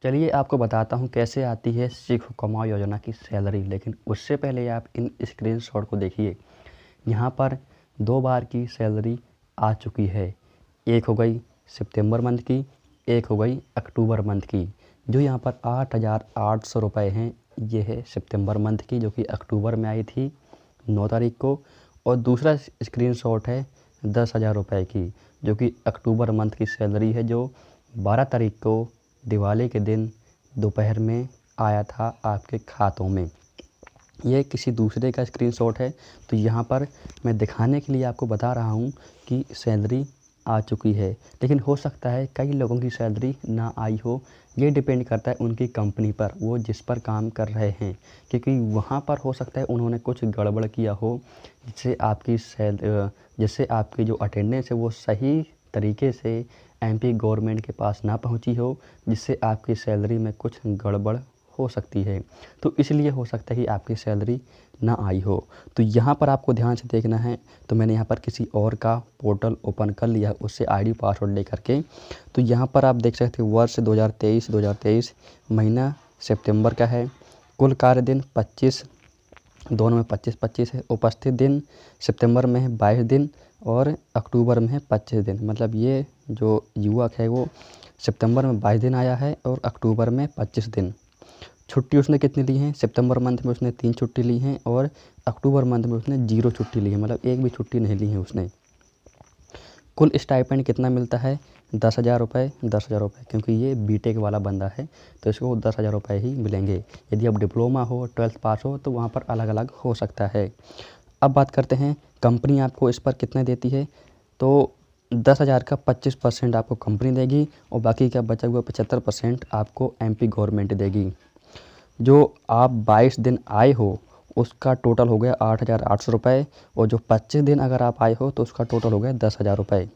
चलिए आपको बताता हूँ कैसे आती है सीखो कमाओ योजना की सैलरी। लेकिन उससे पहले आप इन स्क्रीनशॉट को देखिए। यहाँ पर 2 बार की सैलरी आ चुकी है। एक हो गई सितंबर मंथ की, एक हो गई अक्टूबर मंथ की। जो यहाँ पर 8,800 रुपये हैं, ये है सितंबर मंथ की, जो कि अक्टूबर में आई थी 9 तारीख को। और दूसरा स्क्रीनशॉट है 10,000 रुपये की, जो कि अक्टूबर मंथ की सैलरी है, जो 12 तारीख को दिवाली के दिन दोपहर में आया था आपके खातों में। ये किसी दूसरे का स्क्रीनशॉट है। तो यहाँ पर मैं दिखाने के लिए आपको बता रहा हूँ कि सैलरी आ चुकी है। लेकिन हो सकता है कई लोगों की सैलरी ना आई हो। ये डिपेंड करता है उनकी कंपनी पर, वो जिस पर काम कर रहे हैं, क्योंकि वहाँ पर हो सकता है उन्होंने कुछ गड़बड़ किया हो, जिससे आपकी जो अटेंडेंस है वो सही तरीके से एमपी गवर्नमेंट के पास ना पहुंची हो, जिससे आपकी सैलरी में कुछ गड़बड़ हो सकती है। तो इसलिए हो सकता है कि आपकी सैलरी ना आई हो। तो यहाँ पर आपको ध्यान से देखना है। तो मैंने यहाँ पर किसी और का पोर्टल ओपन कर लिया, उससे आईडी पासवर्ड ले करके। तो यहाँ पर आप देख सकते हैं वर्ष 2023 महीना सितंबर का है। कुल कार्य दिन 25, दोनों में 25-25 है। उपस्थित दिन सितंबर में है 22 दिन और अक्टूबर में है 25 दिन। मतलब ये जो युवक है वो सितंबर में 22 दिन आया है और अक्टूबर में 25 दिन। छुट्टी उसने कितनी ली हैं? सितंबर मंथ में उसने 3 छुट्टी ली हैं और अक्टूबर मंथ में उसने 0 छुट्टी ली है, मतलब एक भी छुट्टी नहीं ली है उसने। कुल स्टाइपेंड कितना मिलता है? 10,000 रुपये, 10,000 रुपये, क्योंकि ये बीटेक वाला बंदा है तो इसको 10,000 रुपये ही मिलेंगे। यदि आप डिप्लोमा हो, 12th पास हो, तो वहाँ पर अलग अलग हो सकता है। अब बात करते हैं कंपनी आपको इस पर कितना देती है। तो 10,000 का 25% आपको कंपनी देगी और बाकी का बचा हुआ 75% आपको एमपी गवर्नमेंट देगी। जो आप 22 दिन आए हो उसका टोटल हो गया 8,800 रुपये, और जो 25 दिन अगर आप आए हो तो उसका टोटल हो गया 10,000 रुपये।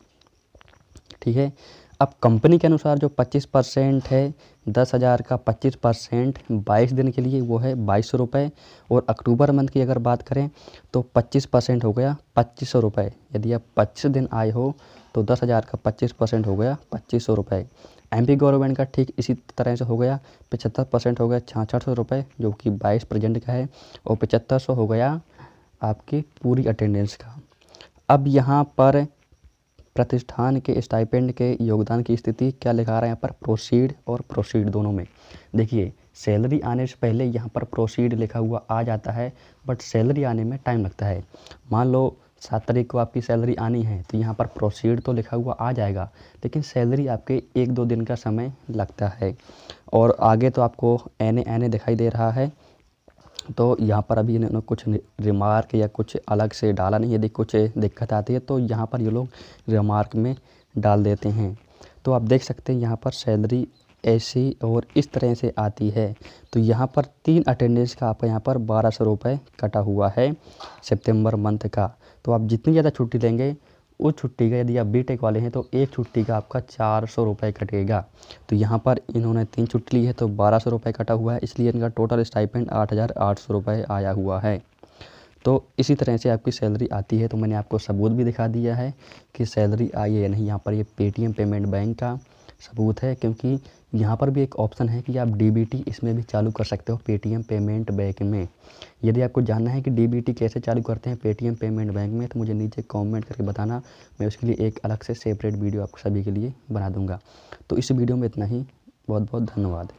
ठीक है। अब कंपनी के अनुसार जो 25% है, 10,000 का 25% 22 दिन के लिए वो है 2,200 रुपये। और अक्टूबर मंथ की अगर बात करें तो 25% हो गया 2,500 रुपये। यदि आप 25 दिन आए हो तो 10,000 का 25% हो गया 2,500 रुपये। एमपी गवर्नमेंट का ठीक इसी तरह से हो गया 75% हो गया 6,600 रुपये, जो कि 22 प्रेजेंट का है, और 7,500 हो गया आपकी पूरी अटेंडेंस का। अब यहाँ पर प्रतिष्ठान के स्टाइपेंड के योगदान की स्थिति क्या लिखा रहा है यहाँ पर? प्रोसीड और प्रोसीड दोनों में। देखिए सैलरी आने से पहले यहाँ पर प्रोसीड लिखा हुआ आ जाता है, बट सैलरी आने में टाइम लगता है। मान लो 7 तारीख को आपकी सैलरी आनी है तो यहाँ पर प्रोसीड तो लिखा हुआ आ जाएगा, लेकिन सैलरी आपके 1-2 दिन का समय लगता है। और आगे तो आपको एन दिखाई दे रहा है। तो यहाँ पर अभी इन्होंने कुछ रिमार्क या कुछ अलग से डाला नहीं। यदि कुछ दिक्कत आती है तो यहाँ पर ये लोग रिमार्क में डाल देते हैं। तो आप देख सकते हैं यहाँ पर सैलरी ऐसी और इस तरह से आती है। तो यहाँ पर 3 अटेंडेंस का आपका यहाँ पर 1,200 रुपये कटा हुआ है सितंबर मंथ का। तो आप जितनी ज़्यादा छुट्टी लेंगे उस छुट्टी का, यदि आप बीटेक वाले हैं तो एक छुट्टी का आपका 400 रुपये कटेगा। तो यहाँ पर इन्होंने 3 छुट्टी ली है तो 1,200 रुपये कटा हुआ है, इसलिए इनका टोटल स्टाइपेंड 8,800 रुपये आया हुआ है। तो इसी तरह से आपकी सैलरी आती है। तो मैंने आपको सबूत भी दिखा दिया है कि सैलरी आई है या नहीं। यहाँ पर ये पेटीएम पेमेंट बैंक का सबूत है, क्योंकि यहाँ पर भी एक ऑप्शन है कि आप डीबीटी इसमें भी चालू कर सकते हो, पेटीएम पेमेंट बैंक में। यदि आपको जानना है कि डीबीटी कैसे चालू करते हैं पेटीएम पेमेंट बैंक में, तो मुझे नीचे कमेंट करके बताना। मैं उसके लिए एक अलग से सेपरेट वीडियो आपको सभी के लिए बना दूँगा। तो इस वीडियो में इतना ही। बहुत बहुत धन्यवाद।